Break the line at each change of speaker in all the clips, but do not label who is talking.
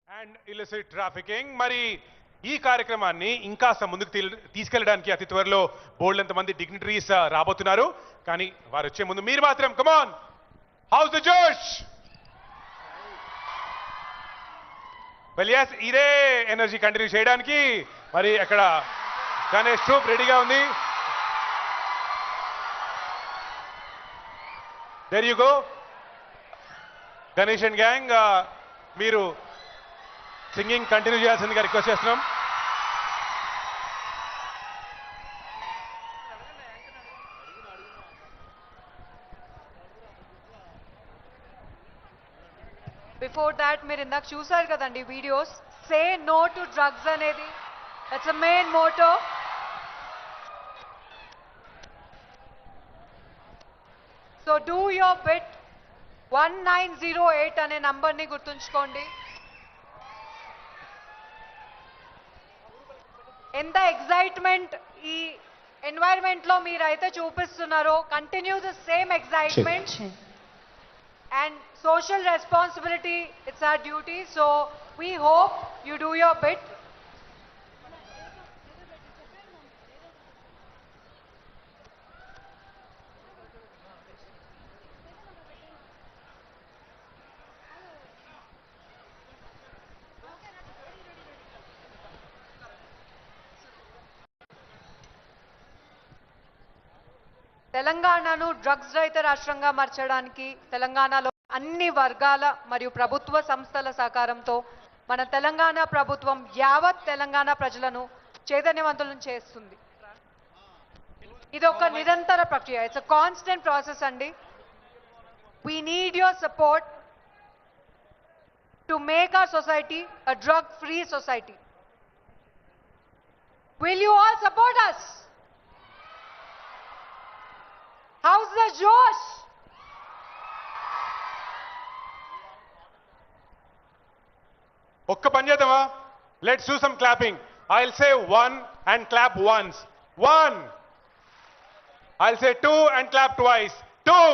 And illicit trafficking. మరి ఈ కార్యక్రమాన్ని ఇంకా ముందుకు తీసుకెళ్ళడానికి అతి త్వరలో బోల్డ్ మంది డిగ్నిటరీస్ రాబోతున్నారు. కానీ వారు వచ్చే ముందు మీరు మాత్రం come on, how's the josh. Well yes, ఇదే ఎనర్జీ కంటిన్యూ చేయడానికి మరి అక్కడ గణేష్ ట్రూప్ రెడీగా ఉంది. There you go Ganesh and gang, మీరు సింగింగ్ కంటిన్యూ చేయాల్సిందిగా రిక్వెస్ట్ చేస్తున్నాం.
బిఫోర్ దాట్ మీరు ఇందాక చూసారు కదండి videos, say no to drugs అనేది that's a main motto. So do your bit. 1908 అనే నంబర్ని గుర్తుంచుకోండి. ఎంత ఎక్సైట్మెంట్ ఈ ఎన్వైరన్మెంట్ లో మీరైతే చూపిస్తున్నారో, continue the same excitement. And social responsibility, it's our duty, so we hope you do your bit. తెలంగాణను డ్రగ్స్ రహిత రాష్ట్రంగా మార్చడానికి తెలంగాణలో అన్ని వర్గాల మరియు ప్రభుత్వ సంస్థల సహకారంతో మన తెలంగాణ ప్రభుత్వం యావత్ తెలంగాణ ప్రజలను చైతన్యవంతులను చేస్తుంది. ఇది ఒక నిరంతర ప్రక్రియ, ఇట్స్ అ కాన్స్టెంట్ ప్రాసెస్ అండి. We need your support to make our society a drug free society. Will you all support us? How's the josh?
ఒక్క పని చేద్దామా? Let's do some clapping. I'll say 1 and clap once. 1. I'll say 2 and clap twice. 2.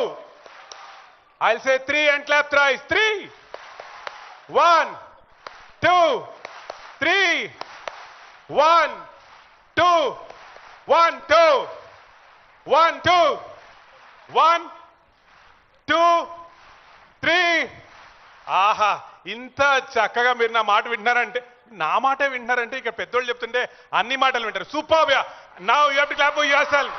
I'll say 3 and clap thrice. 3. 1, 2, 3. 1, 2, 1, 2, 1, 2, 1, 2, 3. ఆహా, ఇంత చక్కగా మీరు నా మాట వింటున్నారంటే, నా మాటే వింటున్నారంటే ఇక పెద్దోళ్ళు చెప్తుంటే అన్ని మాటలు వింటారు. Super. Now you have to clap for your self.